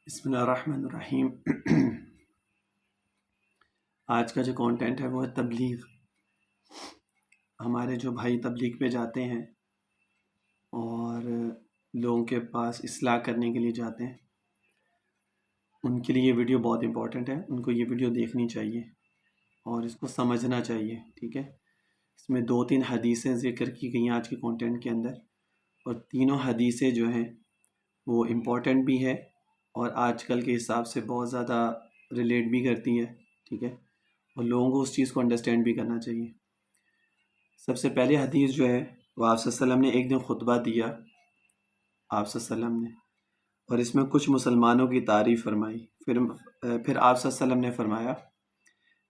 بسم اللہ الرحمن الرحیم۔ آج کا جو کانٹینٹ ہے وہ ہے تبلیغ۔ ہمارے جو بھائی تبلیغ پہ جاتے ہیں اور لوگوں کے پاس اصلاح کرنے کے لیے جاتے ہیں، ان کے لیے یہ ویڈیو بہت امپورٹنٹ ہے۔ ان کو یہ ویڈیو دیکھنی چاہیے اور اس کو سمجھنا چاہیے، ٹھیک ہے۔ اس میں 2-3 حدیثیں ذکر کی گئی ہیں آج کے کانٹینٹ کے اندر، اور تینوں حدیثیں جو ہیں وہ امپورٹنٹ بھی ہے اور آج کل کے حساب سے بہت زیادہ ریلیٹ بھی کرتی ہے، ٹھیک ہے، اور لوگوں کو اس چیز کو انڈرسٹینڈ بھی کرنا چاہیے۔ سب سے پہلے حدیث جو ہے وہ آپ صلی اللہ علیہ وسلم نے ایک دن خطبہ دیا، آپ صلی اللہ علیہ وسلم نے، اور اس میں کچھ مسلمانوں کی تعریف فرمائی۔ پھر آپ صلی اللہ علیہ وسلم نے فرمایا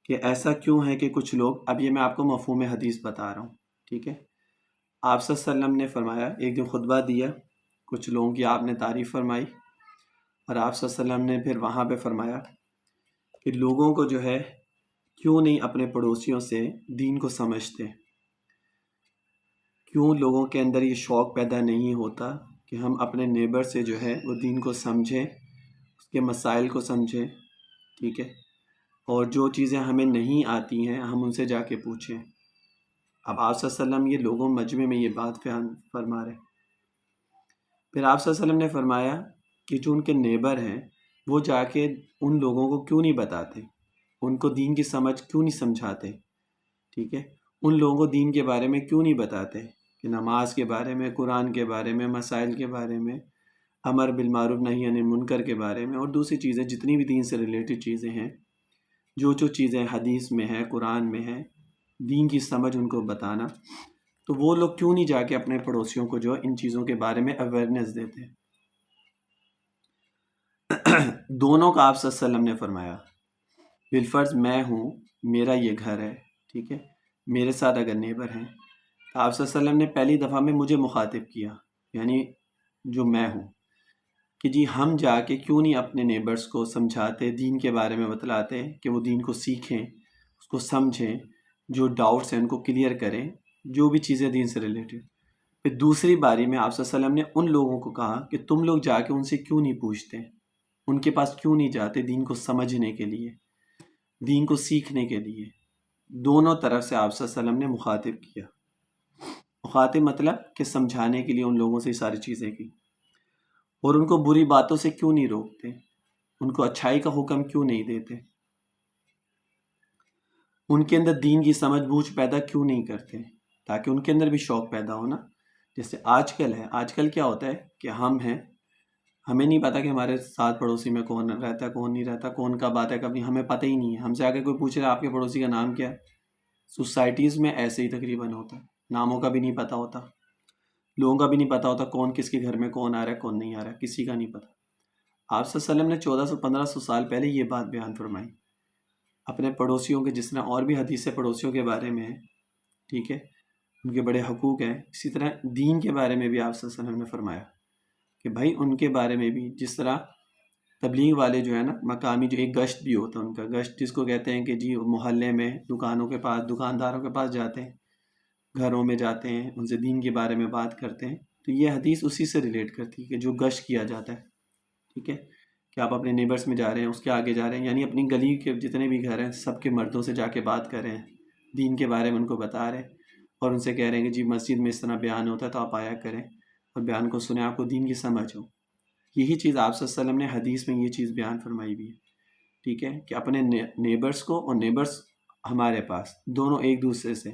کہ ایسا کیوں ہے کہ کچھ لوگ، اب یہ میں آپ کو مفہوم حدیث بتا رہا ہوں، ٹھیک ہے۔ آپ صلی اللہ علیہ وسلم نے فرمایا، ایک دن خطبہ دیا، کچھ لوگوں کی آپ نے تعریف فرمائی، اور آپ صلی اللہ علیہ وسلم نے پھر وہاں پہ فرمایا کہ لوگوں کو جو ہے کیوں نہیں اپنے پڑوسیوں سے دین کو سمجھتے، کیوں لوگوں کے اندر یہ شوق پیدا نہیں ہوتا کہ ہم اپنے نیبر سے جو ہے وہ دین کو سمجھیں، اس کے مسائل کو سمجھیں، ٹھیک ہے، اور جو چیزیں ہمیں نہیں آتی ہیں ہم ان سے جا کے پوچھیں۔ اب آپ صلی اللہ علیہ وسلم یہ لوگوں مجمع میں یہ بات فرما رہے۔ پھر آپ صلی اللہ علیہ وسلم نے فرمایا کہ جو ان کے نیبر ہیں وہ جا کے ان لوگوں کو کیوں نہیں بتاتے، ان کو دین کی سمجھ کیوں نہیں سمجھاتے، ٹھیک ہے، ان لوگوں کو دین کے بارے میں کیوں نہیں بتاتے کہ نماز کے بارے میں، قرآن کے بارے میں، مسائل کے بارے میں، امر بالمعروف نہی عن المنکر کے بارے میں، اور دوسری چیزیں جتنی بھی دین سے ریلیٹڈ چیزیں ہیں، جو چیزیں حدیث میں ہیں، قرآن میں ہیں، دین کی سمجھ ان کو بتانا، تو وہ لوگ کیوں نہیں جا کے اپنے پڑوسیوں کو جو ان چیزوں کے بارے میں اویئرنیس دیتے۔ دونوں کا آپ صلی اللہ علیہ وسلم نے فرمایا، بالفرض میں ہوں، میرا یہ گھر ہے، ٹھیک ہے، میرے ساتھ اگر نیبر ہیں تو آپ صلی اللہ علیہ وسلم نے پہلی دفعہ میں مجھے مخاطب کیا، یعنی جو میں ہوں، کہ جی ہم جا کے کیوں نہیں اپنے نیبرز کو سمجھاتے، دین کے بارے میں بتلاتے کہ وہ دین کو سیکھیں، اس کو سمجھیں، جو ڈاؤٹس ہیں ان کو کلیئر کریں، جو بھی چیزیں دین سے ریلیٹڈ۔ پھر دوسری باری میں آپ صلی اللہ علیہ وسلم نے ان لوگوں کو کہا کہ تم لوگ جا کے ان سے کیوں نہیں پوچھتے، ان کے پاس کیوں نہیں جاتے دین کو سمجھنے کے لیے، دین کو سیکھنے کے لیے۔ دونوں طرف سے آپ صلی اللہ علیہ وسلم نے مخاطب کیا۔ مخاطب مطلب کہ سمجھانے کے لیے ان لوگوں سے ساری چیزیں کی، اور ان کو بری باتوں سے کیوں نہیں روکتے، ان کو اچھائی کا حکم کیوں نہیں دیتے، ان کے اندر دین کی سمجھ بوجھ پیدا کیوں نہیں کرتے، تاکہ ان کے اندر بھی شوق پیدا ہونا۔ جیسے آج کل ہے، آج کل کیا ہوتا ہے کہ ہم ہیں، ہمیں نہیں پتہ کہ ہمارے ساتھ پڑوسی میں کون رہتا ہے، کون نہیں رہتا، کون کب آتا ہے کب نہیں، ہمیں پتہ ہی نہیں ہے۔ ہم سے آگے کوئی پوچھ رہا ہے آپ کے پڑوسی کا نام کیا ہے؟ سوسائٹیز میں ایسے ہی تقریباً ہوتا ہے، ناموں کا بھی نہیں پتہ ہوتا، لوگوں کا بھی نہیں پتہ ہوتا کون کس کے گھر میں کون آ رہا ہے کون نہیں آ رہا ہے، کسی کا نہیں پتہ۔ آپ صلی اللہ علیہ وسلم نے 1400-1500 سال پہلے یہ بات بیان فرمائی اپنے پڑوسیوں کے، جس طرح اور بھی حدیثیں پڑوسیوں کے بارے میں ہیں، ٹھیک ہے، ان کے بڑے حقوق ہیں، اسی طرح دین کے بارے میں بھی آپ صلی اللہ علیہ وسلم نے فرمایا کہ بھائی ان کے بارے میں بھی، جس طرح تبلیغ والے جو ہے نا، مقامی جو ایک گشت بھی ہوتا ہے ان کا، گشت جس کو کہتے ہیں کہ جی محلے میں دکانوں کے پاس، دکانداروں کے پاس جاتے ہیں، گھروں میں جاتے ہیں، ان سے دین کے بارے میں بات کرتے ہیں، تو یہ حدیث اسی سے ریلیٹ کرتی ہے کہ جو گشت کیا جاتا ہے، ٹھیک ہے، کہ آپ اپنے نیبرز میں جا رہے ہیں، اس کے آگے جا رہے ہیں، یعنی اپنی گلی کے جتنے بھی گھر ہیں سب کے مردوں سے جا کے بات کر رہے ہیں، دین کے بارے میں ان کو بتا رہے ہیں، اور ان سے کہہ رہے ہیں کہ جی مسجد میں اس طرح بیان ہوتا ہے تو آپ آیا کریں اور بیان کو سنیں، آپ کو دین کی سمجھ ہو۔ یہی چیز آپ صلی اللہ علیہ وسلم نے حدیث میں یہ چیز بیان فرمائی بھی ہے، ٹھیک ہے، کہ اپنے نیبرز کو اور نیبرز ہمارے پاس، دونوں ایک دوسرے سے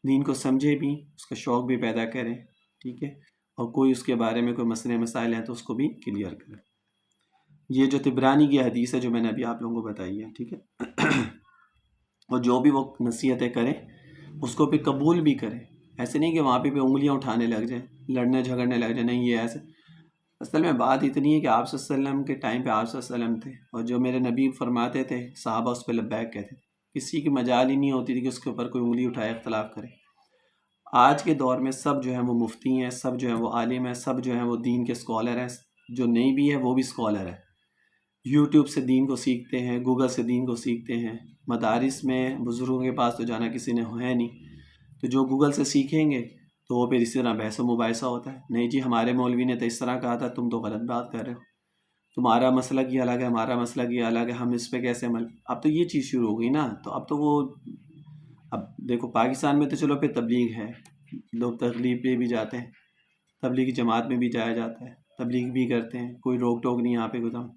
دین کو سمجھے بھی، اس کا شوق بھی پیدا کریں، ٹھیک ہے، اور کوئی اس کے بارے میں کوئی مسئلے مسائل ہیں تو اس کو بھی کلیئر کریں۔ یہ جو طبرانی کی حدیث ہے جو میں نے ابھی آپ لوگوں کو بتائی ہے، ٹھیک ہے، اور جو بھی وہ نصیحتیں کریں اس کو پھر قبول بھی کریں، ایسے نہیں کہ وہاں پہ انگلیاں اٹھانے لگ جائیں، لڑنے جھگڑنے لگ جائیں، نہیں یہ ایسے۔ اصل میں بات اتنی ہے کہ آپ صلی اللہ علیہ وسلم کے ٹائم پہ آپ صلی اللہ علیہ وسلم تھے، اور جو میرے نبی فرماتے تھے صحابہ اس پہ لبیک کہتے تھے، کسی کی مجال ہی نہیں ہوتی تھی کہ اس کے اوپر کوئی انگلی اٹھائے اختلاف کرے۔ آج کے دور میں سب جو ہیں وہ مفتی ہیں، سب جو ہیں وہ عالم ہیں، سب جو ہیں وہ دین کے اسکالر ہیں، جو نہیں بھی ہے وہ بھی اسکالر ہے، یوٹیوب سے دین کو سیکھتے ہیں، گوگل سے دین کو سیکھتے ہیں، مدارس میں بزرگوں کے پاس تو جانا کسی نے ہے نہیں، تو جو گوگل سے سیکھیں گے تو وہ پھر اسی طرح بحث و مباحثہ ہوتا ہے، نہیں جی ہمارے مولوی نے تو اس طرح کہا تھا، تم تو غلط بات کر رہے ہو، تمہارا مسئلہ کی الگ ہے، ہمارا مسئلہ کی الگ ہے، ہم اس پہ کیسے عمل. اب تو یہ چیز شروع ہو گئی نا. تو اب تو وہ، اب دیکھو پاکستان میں تو چلو پھر تبلیغ ہے، لوگ تبلیغ پہ بھی جاتے ہیں، تبلیغی جماعت میں بھی جایا جاتا ہے، تبلیغ بھی کرتے ہیں، کوئی روک ٹوک نہیں یہاں پہ کوئی.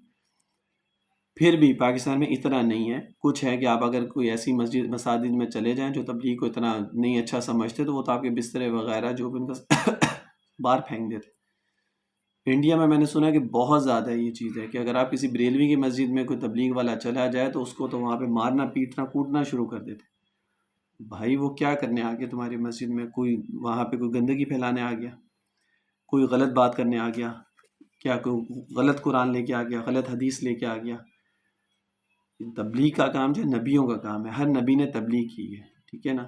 پھر بھی پاکستان میں اتنا نہیں ہے. کچھ ہے کہ آپ اگر کوئی ایسی مساجد میں چلے جائیں جو تبلیغ کو اتنا نہیں اچھا سمجھتے، تو وہ تو آپ کے بسترے وغیرہ جو بھی ان کا باہر پھینک دیتے. انڈیا میں نے سنا ہے کہ بہت زیادہ یہ چیز ہے کہ اگر آپ کسی بریلوی کی مسجد میں کوئی تبلیغ والا چلا جائے تو اس کو تو وہاں پہ مارنا پیٹنا کوٹنا شروع کر دیتے. بھائی وہ کیا کرنے آ گیا تمہاری مسجد میں؟ کوئی وہاں پہ کوئی گندگی پھیلانے آ گیا، کوئی غلط بات کرنے آ گیا کیا، کوئی غلط قرآن لے کے آ گیا، غلط حدیث لے کے آ گیا؟ تبلیغ کا کام جو ہے نبیوں کا کام ہے، ہر نبی نے تبلیغ کی ہے، ٹھیک ہے نا.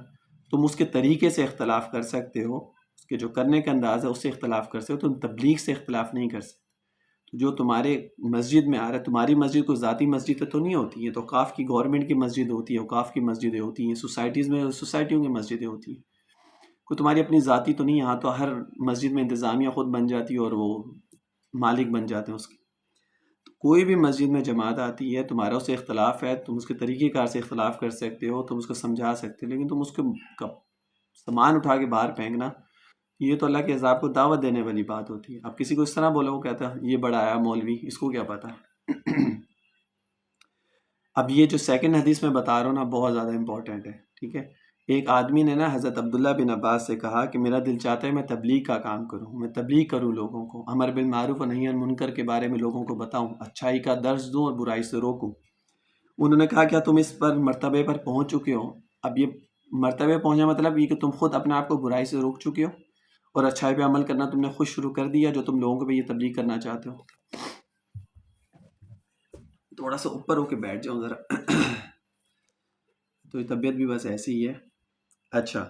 تم اس کے طریقے سے اختلاف کر سکتے ہو، اس کے جو کرنے کا انداز ہے اس سے اختلاف کر سکتے ہو، تم تبلیغ سے اختلاف نہیں کر سکتے. جو تمہارے مسجد میں آ رہا ہے، تمہاری مسجد کوئی ذاتی مسجد تو نہیں ہوتی ہے، تو اوقاف کی گورنمنٹ کی مسجد ہوتی ہے، اوقاف کی مسجدیں ہوتی ہیں، سوسائٹیز میں سوسائٹیوں کی مسجدیں ہوتی ہیں. کوئی تمہاری اپنی ذاتی تو نہیں. یہاں تو ہر مسجد میں انتظامیہ خود بن جاتی ہے اور وہ مالک بن جاتے ہیں اس کی. کوئی بھی مسجد میں جماعت آتی ہے، تمہارا اس سے اختلاف ہے، تم اس کے طریقہ کار سے اختلاف کر سکتے ہو، تم اس کو سمجھا سکتے ہو، لیکن تم اس کو سامان اٹھا کے باہر پھینکنا، یہ تو اللہ کے عذاب کو دعوت دینے والی بات ہوتی ہے. اب کسی کو اس طرح بولو، وہ کہتا ہے یہ بڑا آیا مولوی، اس کو کیا پتا. اب یہ جو سیکنڈ حدیث میں بتا رہا ہوں نا، بہت زیادہ امپورٹنٹ ہے، ٹھیک ہے. ایک آدمی نے نا حضرت عبداللہ بن عباس سے کہا کہ میرا دل چاہتا ہے میں تبلیغ کا کام کروں، میں تبلیغ کروں، لوگوں کو امر بالمعروف و نہی عن منکر کے بارے میں لوگوں کو بتاؤں، اچھائی کا درس دوں اور برائی سے روکوں. انہوں نے کہا کیا تم اس پر مرتبے پر پہنچ چکے ہو؟ اب یہ مرتبے پہنچنا مطلب یہ کہ تم خود اپنے آپ کو برائی سے روک چکے ہو اور اچھائی پہ عمل کرنا تم نے خود شروع کر دیا، جو تم لوگوں کو بھی یہ تبلیغ کرنا چاہتے ہو. تھوڑا سا اوپر ہو کے بیٹھ جاؤ ذرا. تو یہ طبیعت بھی بس ایسی ہی ہے. اچھا،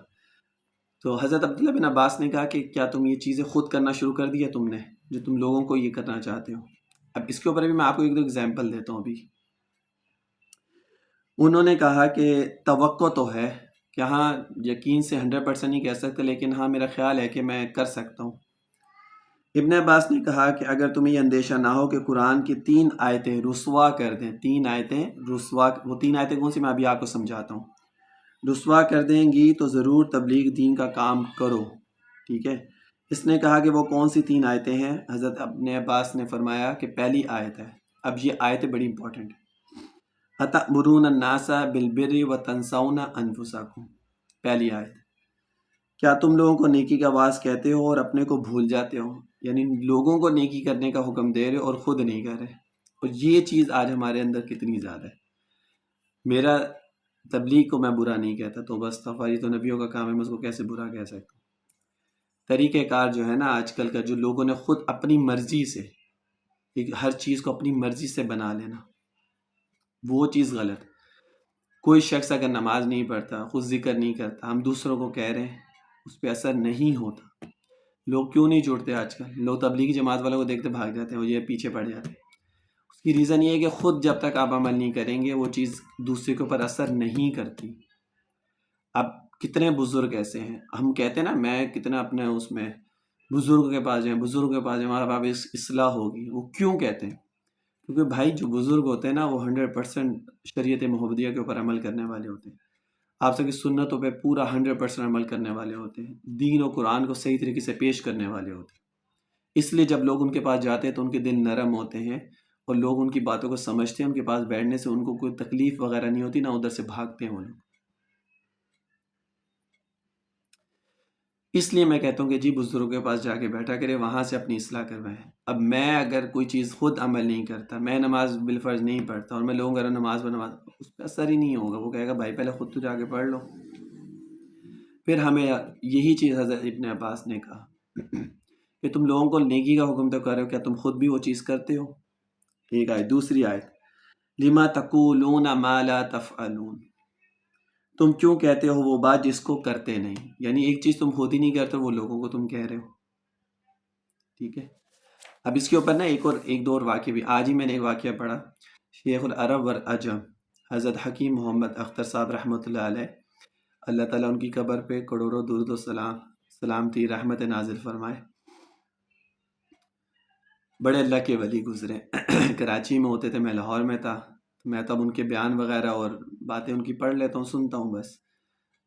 تو حضرت عبداللہ بن عباس نے کہا کہ کیا تم یہ چیزیں خود کرنا شروع کر دیا تم نے، جو تم لوگوں کو یہ کرنا چاہتے ہو؟ اب اس کے اوپر بھی میں آپ کو ایک دو ایگزامپل دیتا ہوں. ابھی انہوں نے کہا کہ توقع تو ہے کہ ہاں یقین سے 100% نہیں کہہ سکتے، لیکن ہاں میرا خیال ہے کہ میں کر سکتا ہوں. ابن عباس نے کہا کہ اگر تمہیں یہ اندیشہ نہ ہو کہ قرآن کی 3 آیتیں رسوا کر دیں، 3 آیتیں رسوا، وہ 3 آیتیں کون سی میں ابھی آپ کو سمجھاتا ہوں، رسوا کر دیں گی تو ضرور تبلیغ دین کا کام کرو، ٹھیک ہے. اس نے کہا کہ وہ کون سی 3 آیتیں ہیں؟ حضرت ابن عباس نے فرمایا کہ پہلی آیت ہے. اب یہ آیتیں بڑی امپورٹنٹ ہیں. اَتَأْمُرُونَ النَّاسَ بِالْبِرِّ وَتَنْسَوْنَ أَنفُسَكُمْ. پہلی آیت، کیا تم لوگوں کو نیکی کا آواز کہتے ہو اور اپنے کو بھول جاتے ہو؟ یعنی لوگوں کو نیکی کرنے کا حکم دے رہے اور خود نہیں کر رہے. اور یہ چیز آج ہمارے اندر کتنی زیادہ ہے. میرا تبلیغ کو میں برا نہیں کہتا، تو بس یہ تو نبیوں کا کام ہے، میں اس کو کیسے برا کہہ سکتا ہوں. طریقہ کار جو ہے نا آج کل کا، جو لوگوں نے خود اپنی مرضی سے ہر چیز کو اپنی مرضی سے بنا لینا، وہ چیز غلط. کوئی شخص اگر نماز نہیں پڑھتا، خود ذکر نہیں کرتا، ہم دوسروں کو کہہ رہے ہیں، اس پہ اثر نہیں ہوتا. لوگ کیوں نہیں جڑتے آج کل؟ لوگ تبلیغی جماعت والوں کو دیکھتے بھاگ جاتے ہیں اور یہ پیچھے پڑ جاتے ہیں. اس کی ریزن یہ ہے کہ خود جب تک آپ عمل نہیں کریں گے وہ چیز دوسرے کے اوپر اثر نہیں کرتی. اب کتنے بزرگ ایسے ہیں، ہم کہتے ہیں نا، میں کتنا اپنے اس میں بزرگوں کے پاس جائیں، بزرگوں کے پاس جائیں، ہمارا باپ اصلاح ہوگی. وہ کیوں کہتے ہیں؟ کیونکہ بھائی جو بزرگ ہوتے ہیں نا، وہ 100% شریعت محمدیہ کے اوپر عمل کرنے والے ہوتے ہیں. آپ سب کی سنتوں پہ پورا 100% عمل کرنے والے ہوتے ہیں، دین و قرآن کو صحیح طریقے سے پیش کرنے والے ہوتے ہیں. اس لیے جب لوگ ان کے پاس جاتے ہیں تو ان کے دل نرم ہوتے ہیں اور لوگ ان کی باتوں کو سمجھتے ہیں. ان کے پاس بیٹھنے سے ان کو کوئی تکلیف وغیرہ نہیں ہوتی، نہ ادھر سے بھاگتے ہیں وہ لوگ. اس لیے میں کہتا ہوں کہ جی بزرگوں کے پاس جا کے بیٹھا کرے، وہاں سے اپنی اصلاح کروائیں. اب میں اگر کوئی چیز خود عمل نہیں کرتا، میں نماز بالفرض نہیں پڑھتا اور میں لوگوں کا نماز اس پہ اثر ہی نہیں ہوگا. وہ کہے گا بھائی پہلے خود تو جا کے پڑھ لو. پھر ہمیں یہی چیز حضرت ابن عباس نے کہا کہ تم لوگوں کو نیکی کا حکم تو کر رہے ہو، کیا تم خود بھی وہ چیز کرتے ہو؟ ایک آیت. دوسری آیت، لما تقولون ما لا تفعلون. تم کیوں کہتے ہو وہ بات جس کو کرتے نہیں؟ یعنی ایک چیز تم خود ہی نہیں کرتے، وہ لوگوں کو تم کہہ رہے ہو. ٹھیک ہے. اب اس کے اوپر نا ایک دو اور واقعہ بھی. آج ہی میں نے ایک واقعہ پڑھا. شیخ العرب والعجم حضرت حکیم محمد اختر صاحب رحمۃ اللہ علیہ، اللہ تعالیٰ ان کی قبر پہ کروڑوں درود و سلامتی رحمت نازل فرمائے. بڑے اللہ کے ولی گزرے کراچی میں ہوتے تھے، میں لاہور میں تھا، میں تب ان کے بیان وغیرہ اور باتیں ان کی پڑھ لیتا ہوں، سنتا ہوں بس،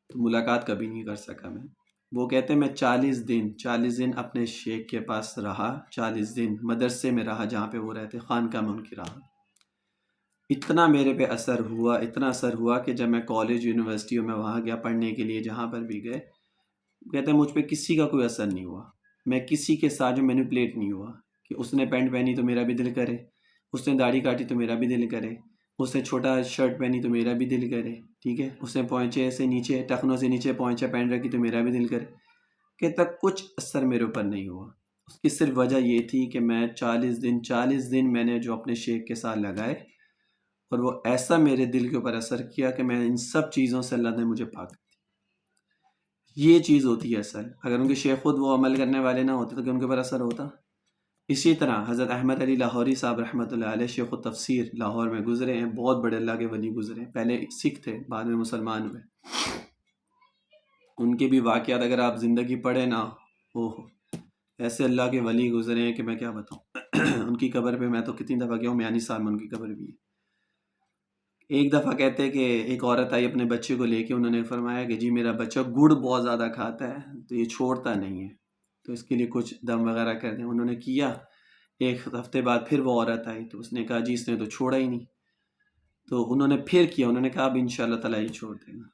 تو ملاقات کبھی نہیں کر سکا میں۔ وہ کہتے ہیں میں 40 دن اپنے شیخ کے پاس رہا، 40 دن مدرسے میں رہا جہاں پہ وہ رہتے، خانقاہ میں ان کی رہا۔ اتنا میرے پہ اثر ہوا، اتنا اثر ہوا کہ جب میں کالج یونیورسٹیوں میں وہاں گیا پڑھنے کے لیے، جہاں پر بھی گئے، کہتے ہیں مجھ پہ کسی کا کوئی اثر نہیں ہوا، میں کسی کے ساتھ جو مینیپولیٹ نہیں ہوا کہ اس نے پینٹ پہنی تو میرا بھی دل کرے، اس نے داڑھی کاٹی تو میرا بھی دل کرے، اس نے چھوٹا شرٹ پہنی تو میرا بھی دل کرے، ٹھیک ہے، اس نے پوئنچے سے نیچے، ٹخنوں سے نیچے پوئنچا پہن رکھی تو میرا بھی دل کرے، کہ تک کچھ اثر میرے اوپر نہیں ہوا۔ اس کی صرف وجہ یہ تھی کہ میں 40 دن میں نے جو اپنے شیخ کے ساتھ لگائے، اور وہ ایسا میرے دل کے اوپر اثر کیا کہ میں ان سب چیزوں سے اللہ نے مجھے پاک۔ یہ چیز ہوتی ہے اصل، اگر ان کے شیخ خود وہ عمل کرنے والے نہ ہوتے تو کہ ان کے اوپر اثر ہوتا۔ اسی طرح حضرت احمد علی لاہوری صاحب رحمۃ اللہ علیہ شیخ التفسیر لاہور میں گزرے ہیں، بہت بڑے اللہ کے ولی گزرے ہیں، پہلے سکھ تھے بعد میں مسلمان ہوئے۔ ان کے بھی واقعات اگر آپ زندگی پڑھیں نا، اوہ ایسے اللہ کے ولی گزرے ہیں کہ میں کیا بتاؤں۔ ان کی قبر پہ میں تو کتنی دفعہ گیا ہوں، میانی صاحب میں ان کی قبر بھی ہے۔ ایک دفعہ کہتے ہیں کہ ایک عورت آئی اپنے بچے کو لے کے، انہوں نے فرمایا کہ جی میرا بچہ گڑ بہت زیادہ کھاتا ہے تو یہ چھوڑتا نہیں ہے، تو اس کے لیے کچھ دم وغیرہ کر دیں۔ انہوں نے کیا، ایک ہفتے بعد پھر وہ عورت آئی تو اس نے کہا جی اس نے تو چھوڑا ہی نہیں، تو انہوں نے پھر کیا، انہوں نے کہا اب انشاءاللہ تعالیٰ یہ چھوڑ دے گا۔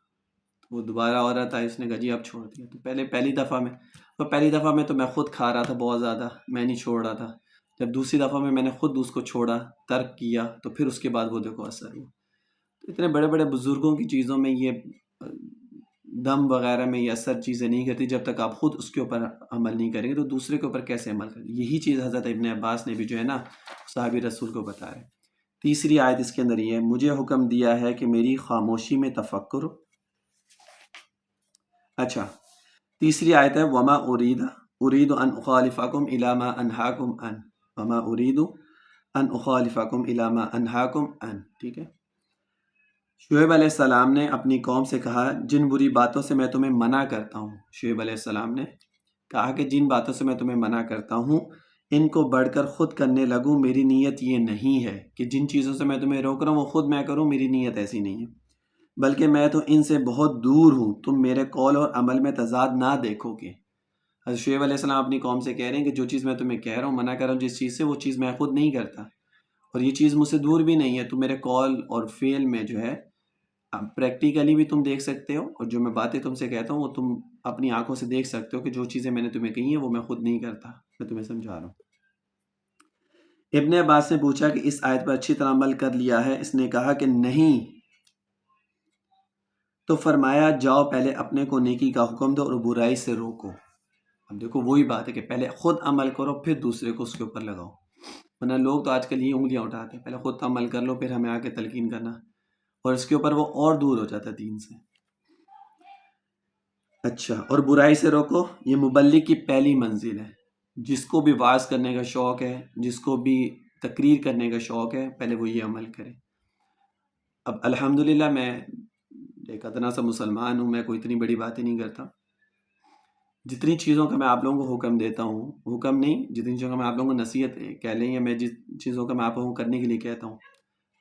تو وہ دوبارہ عورت آئی، اس نے کہا جی اب چھوڑ دیا۔ تو پہلی دفعہ میں تو میں خود کھا رہا تھا بہت زیادہ، میں نہیں چھوڑ رہا تھا۔ جب دوسری دفعہ میں نے خود اس کو چھوڑا، ترک کیا، تو پھر اس کے بعد وہ دیکھو اثر ہوا۔ اتنے بڑے بڑے بزرگوں کی چیزوں میں یہ دم وغیرہ میں یہ اثر چیزیں نہیں کرتی جب تک آپ خود اس کے اوپر عمل نہیں کریں گے، تو دوسرے کے اوپر کیسے عمل کریں گے؟ یہی چیز حضرت ابن عباس نے بھی جو ہے نا صحابی رسول کو بتایا۔ تیسری آیت اس کے اندر یہ ہے، مجھے حکم دیا ہے کہ میری خاموشی میں تفکر ہو۔ اچھا، تیسری آیت ہے وما ارید ان اخالفکم الی ما انہاکم عن، وما ارید ان اخالفکم الی ما انہاکم عن، ٹھیک ہے۔ شعیب علیہ السلام نے اپنی قوم سے کہا جن بری باتوں سے میں تمہیں منع کرتا ہوں، شعیب علیہ السلام نے کہا کہ جن باتوں سے میں تمہیں منع کرتا ہوں ان کو بڑھ کر خود کرنے لگوں، میری نیت یہ نہیں ہے کہ جن چیزوں سے میں تمہیں روک رہا ہوں وہ خود میں کروں، میری نیت ایسی نہیں ہے، بلکہ میں تو ان سے بہت دور ہوں، تم میرے قول اور عمل میں تضاد نہ دیکھو گے۔ حضرت شعیب علیہ السلام اپنی قوم سے کہہ رہے ہیں کہ جو چیز میں تمہیں کہہ رہا ہوں، منع کر رہا ہوں جس چیز سے، وہ چیز میں خود نہیں کرتا، اور یہ چیز مجھ سے دور بھی نہیں ہے، تو میرے قول اور فعل میں جو ہے پریکٹیکلی بھی تم دیکھ سکتے ہو، اور جو میں باتیں تم سے کہتا ہوں وہ تم اپنی آنکھوں سے دیکھ سکتے ہو کہ جو چیزیں میں نے تمہیں کہی ہیں وہ میں خود نہیں کرتا، میں تمہیں سمجھا رہا ہوں۔ ابن عباس نے پوچھا کہ اس آیت پر اچھی طرح عمل کر لیا ہے؟ اس نے کہا کہ نہیں، تو فرمایا جاؤ پہلے اپنے کو نیکی کا حکم دو اور برائی سے روکو۔ اب دیکھو وہی بات ہے کہ پہلے خود عمل کرو پھر دوسرے کو اس کے اوپر لگاؤ، ورنہ لوگ تو آج کل یہ انگلیاں اٹھاتے ہیں، پہلے خود عمل کر لو پھر ہمیں آ کے تلقین کرنا، اور اس کے اوپر وہ اور دور ہو جاتا ہے دین سے۔ اچھا، اور برائی سے روکو، یہ مبلغ کی پہلی منزل ہے۔ جس کو بھی واعظ کرنے کا شوق ہے، جس کو بھی تقریر کرنے کا شوق ہے، پہلے وہ یہ عمل کرے۔ اب الحمدللہ میں ایک ادنا سا مسلمان ہوں، میں کوئی اتنی بڑی باتیں نہیں کرتا۔ جتنی چیزوں کا میں آپ لوگوں کو حکم دیتا ہوں، حکم نہیں، جتنی چیزوں کا میں آپ لوگوں کو نصیحت کہہ لیں، یا میں جس چیزوں کا میں آپ لوگوں کو کرنے کے لیے کہتا ہوں،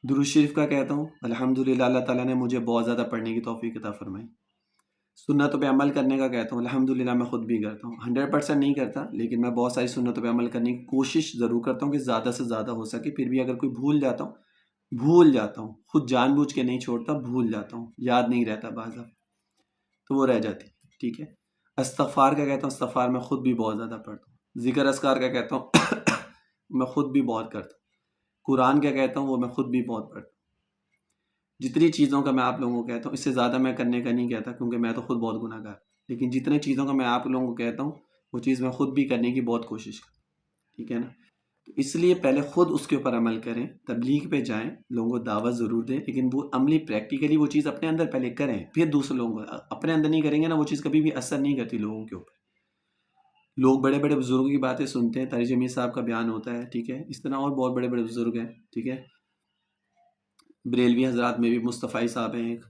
درود شریف کا کہتا ہوں، الحمدللہ اللہ تعالیٰ نے مجھے بہت زیادہ پڑھنے کی توفیق عطا فرمائی۔ سنتوں پہ عمل کرنے کا کہتا ہوں، الحمدللہ میں خود بھی کرتا ہوں، 100% نہیں کرتا، لیکن میں بہت ساری سنتوں پہ عمل کرنے کی کوشش ضرور کرتا ہوں کہ زیادہ سے زیادہ ہو سکے، پھر بھی اگر کوئی بھول جاتا ہوں، خود جان بوجھ کے نہیں چھوڑتا، بھول جاتا ہوں، یاد نہیں رہتا بعض اب، تو وہ رہ جاتی، ٹھیک ہے۔ استغفار کا کہتا ہوں، استغفار میں خود بھی بہت زیادہ پڑھتا ہوں۔ ذکر اذکار کا کہتا ہوں میں خود بھی بہت کرتا ہوں۔ قرآن کا کہتا ہوں، وہ میں خود بھی بہت پڑھتا ہوں۔ جتنی چیزوں کا میں آپ لوگوں کو کہتا ہوں، اس سے زیادہ میں کرنے کا نہیں کہتا، کیونکہ میں تو خود بہت گناہ گار، لیکن جتنے چیزوں کا میں آپ لوگوں کو کہتا ہوں وہ چیز میں خود بھی کرنے کی بہت کوشش کرتا ہوں، ٹھیک ہے نا۔ تو اس لیے پہلے خود اس کے اوپر عمل کریں، تبلیغ پہ جائیں، لوگوں کو دعوت ضرور دیں، لیکن وہ عملی پریکٹیکلی وہ چیز اپنے اندر پہلے کریں، پھر دوسرے لوگوں کو۔ اپنے اندر نہیں کریں گے نا، وہ چیز کبھی بھی اثر نہیں کرتی لوگوں کے اوپر۔ لوگ بڑے بڑے بزرگوں کی باتیں سنتے ہیں، طارق جمیل صاحب کا بیان ہوتا ہے، ٹھیک ہے، اس طرح اور بہت بڑے بڑے بزرگ ہیں، ٹھیک ہے، بریلوی حضرات میں بھی مصطفی صاحب ہیں ایک،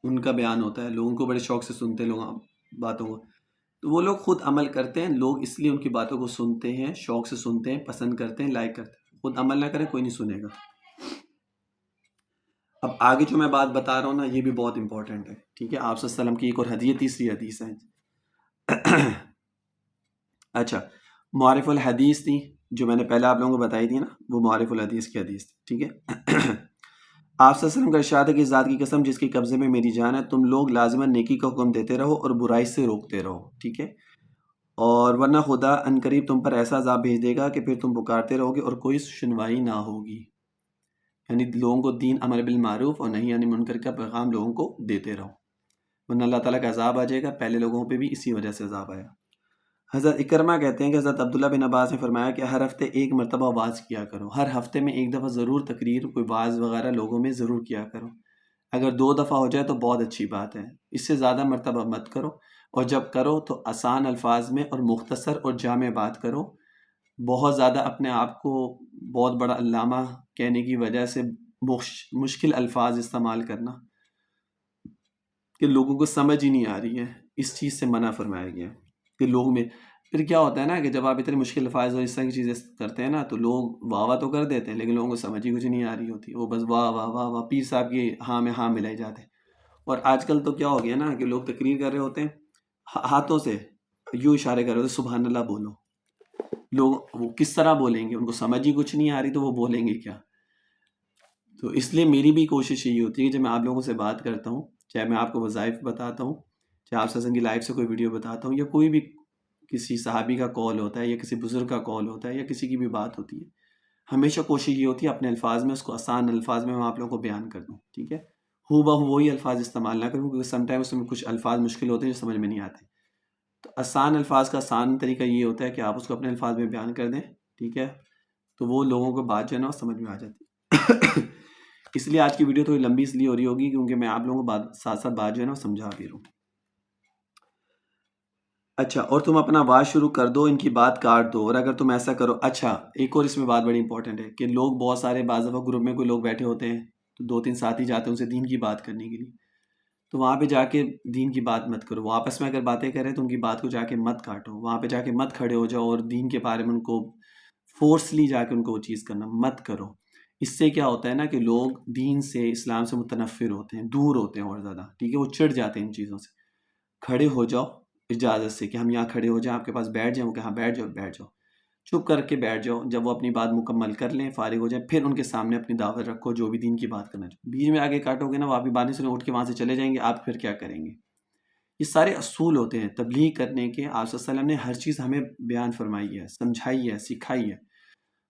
ان کا بیان ہوتا ہے، لوگوں کو بڑے شوق سے سنتے ہیں لوگ باتوں کو، تو وہ لوگ خود عمل کرتے ہیں، لوگ اس لیے ان کی باتوں کو سنتے ہیں، شوق سے سنتے ہیں، پسند کرتے ہیں، لائک کرتے ہیں. خود عمل نہ کرے کوئی نہیں سنے گا. اب آگے جو میں بات بتا رہا ہوں نا یہ بھی بہت امپورٹنٹ ہے، ٹھیک ہے. آپ صلی اللہ علیہ وسلم کی ایک اور حدیث، تیسری حدیث ہے. اچھا، معارف الحدیث تھی جو میں نے پہلے آپ لوگوں کو بتائی تھی نا، وہ معارف الحدیث کی حدیث تھی، ٹھیک ہے. آپ صلی اللہ علیہ وسلم کا ارشاد ہے کہ ذات کی قسم جس کے قبضے میں میری جان ہے، تم لوگ لازماً نیکی کا حکم دیتے رہو اور برائی سے روکتے رہو، ٹھیک ہے. اور ورنہ خدا عنقریب تم پر ایسا عذاب بھیج دے گا کہ پھر تم پکارتے رہو گے اور کوئی سنوائی نہ ہوگی. یعنی لوگوں کو دین امر بالمعروف اور نہیں یعنی منکر کا پیغام لوگوں کو دیتے رہو، ورنہ اللہ تعالیٰ کا عذاب آ جائے گا. پہلے لوگوں پہ بھی اسی وجہ سے عذاب آیا. حضرت اکرمہ کہتے ہیں کہ حضرت عبداللہ بن عباس نے فرمایا کہ ہر ہفتے ایک مرتبہ واز کیا کرو، ہر ہفتے میں ایک دفعہ ضرور تقریر، کوئی واز وغیرہ لوگوں میں ضرور کیا کرو. اگر 2 دفعہ ہو جائے تو بہت اچھی بات ہے، اس سے زیادہ مرتبہ مت کرو. اور جب کرو تو آسان الفاظ میں اور مختصر اور جامع بات کرو. بہت زیادہ اپنے آپ کو بہت بڑا علامہ کہنے کی وجہ سے مشکل الفاظ استعمال کرنا کہ لوگوں کو سمجھ ہی نہیں آ رہی ہے، اس چیز سے منع فرمایا گیا. کہ لوگ میں پھر کیا ہوتا ہے نا کہ جب آپ اتنے مشکل الفاظ اور اس طرح کی چیزیں کرتے ہیں نا تو لوگ واہ واہ تو کر دیتے ہیں لیکن لوگوں کو سمجھ ہی کچھ نہیں آ رہی ہوتی، وہ بس واہ واہ واہ واہ پیر صاحب کی ہاں میں ہاں ملائے جاتے ہیں. اور آج کل تو کیا ہو گیا نا کہ لوگ تقریر کر رہے ہوتے ہیں، ہاتھوں سے یوں اشارے کر رہے ہوتے ہیں سبحان اللہ بولو. لوگ وہ کس طرح بولیں گے، ان کو سمجھ ہی کچھ نہیں آ رہی تو وہ بولیں گے کیا. تو اس لیے میری بھی کوشش یہی ہوتی ہے کہ جب میں آپ لوگوں سے بات کرتا ہوں، چاہے میں آپ کو وظائف بتاتا ہوں، چاہے آپ سسن کی لائف سے کوئی ویڈیو بتاتا ہوں، یا کوئی بھی کسی صحابی کا کال ہوتا ہے یا کسی بزرگ کا کال ہوتا ہے یا کسی کی بھی بات ہوتی ہے، ہمیشہ کوشش یہ ہوتی ہے اپنے الفاظ میں اس کو آسان الفاظ میں آپ لوگوں کو بیان کر دوں، ٹھیک ہے. ہو بہو وہی الفاظ استعمال نہ کروں کیونکہ سم ٹائم اس میں کچھ الفاظ مشکل ہوتے ہیں جو سمجھ میں نہیں آتے. تو آسان الفاظ کا آسان طریقہ یہ ہوتا ہے کہ آپ اس کو اپنے الفاظ میں بیان کر دیں، ٹھیک ہے. تو وہ لوگوں کو بات جو ہے نا سمجھ میں آ جاتی. اس لیے آج کی ویڈیو تھوڑی لمبی اس لیے ہو رہی ہوگی کیونکہ میں آپ لوگوں کو ساتھ ساتھ بات جو ہے نا سمجھا بھی رہا ہوں. اچھا، اور تم اپنا واز شروع کر دو، ان کی بات کاٹ دو، اور اگر تم ایسا کرو. اچھا، ایک اور اس میں بات بڑی امپورٹنٹ ہے کہ لوگ بہت سارے بعض دفعہ گروپ میں کوئی لوگ بیٹھے ہوتے ہیں تو 2-3 ساتھی جاتے ہیں ان سے دین کی بات کرنے کے لیے. تو وہاں پہ جا کے دین کی بات مت کرو. وہ آپس میں اگر باتیں کریں تو ان کی بات کو جا کے مت کاٹو، وہاں پہ جا کے مت کھڑے ہو جاؤ اور دین کے بارے میں ان کو فورسلی جا کے ان کو وہ چیز کرنا مت کرو. اس سے کیا ہوتا ہے نا کہ لوگ دین سے، اسلام سے متنفر ہوتے ہیں، دور ہوتے ہیں اور زیادہ، ٹھیک ہے. وہ چڑ جاتے ہیں ان چیزوں سے. کھڑے ہو جاؤ اجازت سے کہ ہم یہاں کھڑے ہو جائیں، آپ کے پاس بیٹھ جائیں، وہ کہ ہاں بیٹھ جاؤ، بیٹھ جاؤ، چپ کر کے بیٹھ جاؤ. جب وہ اپنی بات مکمل کر لیں، فارغ ہو جائیں، پھر ان کے سامنے اپنی دعوت رکھو جو بھی دین کی بات کرنا چاہو. بیچ میں آگے کاٹو گے نا، وہ آپ کی بات نہیں سنیں، اٹھ کے وہاں سے چلے جائیں گے، آپ پھر کیا کریں گے. یہ سارے اصول ہوتے ہیں تبلیغ کرنے کے. آپ صلی اللہ علیہ وسلم نے ہر چیز ہمیں بیان فرمائی ہے، سمجھائی ہے، سکھائی ہے.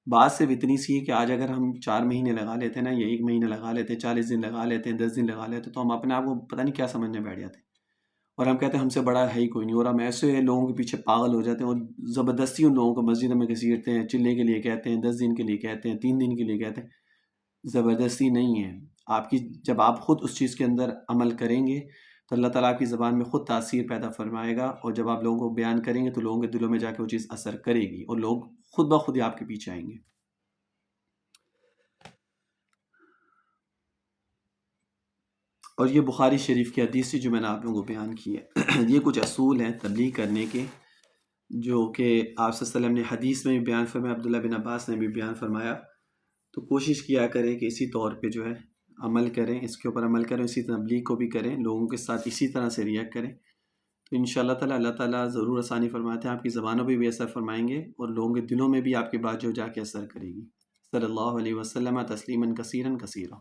بات صرف اتنی سی ہے کہ آج اگر ہم 4 مہینے لگا لیتے ہیں نا، یا 1 مہینہ لگا لیتے ہیں، 40 دن لگا لیتے ہیں، 10 دن لگا لیتے ہیں، تو ہم اپنے آپ کو پتہ نہیں کیا سمجھنے بیٹھ جاتے ہیں. اور ہم کہتے ہیں ہم سے بڑا ہے ہی کوئی نہیں، اور ہم ایسے لوگوں کے پیچھے پاگل ہو جاتے ہیں اور زبردستی ان لوگوں کو مسجد میں گھسیٹتے ہیں، چلنے کے لیے کہتے ہیں، 10 دن کے لیے کہتے ہیں، 3 دن کے لیے کہتے ہیں. زبردستی نہیں ہے. آپ کی جب آپ خود اس چیز کے اندر عمل کریں گے تو اللہ تعالیٰ آپ کی زبان میں خود تاثیر پیدا فرمائے گا، اور جب آپ لوگوں کو بیان کریں گے تو لوگوں کے دلوں میں جا کے وہ چیز اثر کرے گی اور لوگ خود بخود ہی آپ کے پیچھے آئیں گے. اور یہ بخاری شریف کی حدیث تھی جو میں نے آپ لوگوں کو بیان کی ہے. یہ کچھ اصول ہیں تبلیغ کرنے کے جو کہ آپ صلی اللہ علیہ وسلم نے حدیث میں بھی بیان فرمایا، عبداللہ بن عباس نے بھی بیان فرمایا. تو کوشش کیا کریں کہ اسی طور پہ جو ہے عمل کریں، اس کے اوپر عمل کریں، اسی تبلیغ کو بھی کریں، لوگوں کے ساتھ اسی طرح سے ریئیکٹ کریں. تو انشاءاللہ تعالیٰ اللہ تعالیٰ ضرور آسانی فرماتے ہیں، آپ کی زبانوں پہ بھی اثر فرمائیں گے اور لوگوں کے دلوں میں بھی آپ کی بات جو جا کے اثر کرے گی. صلی اللہ علیہ وسلم تسلیما کثیرا کثیرا.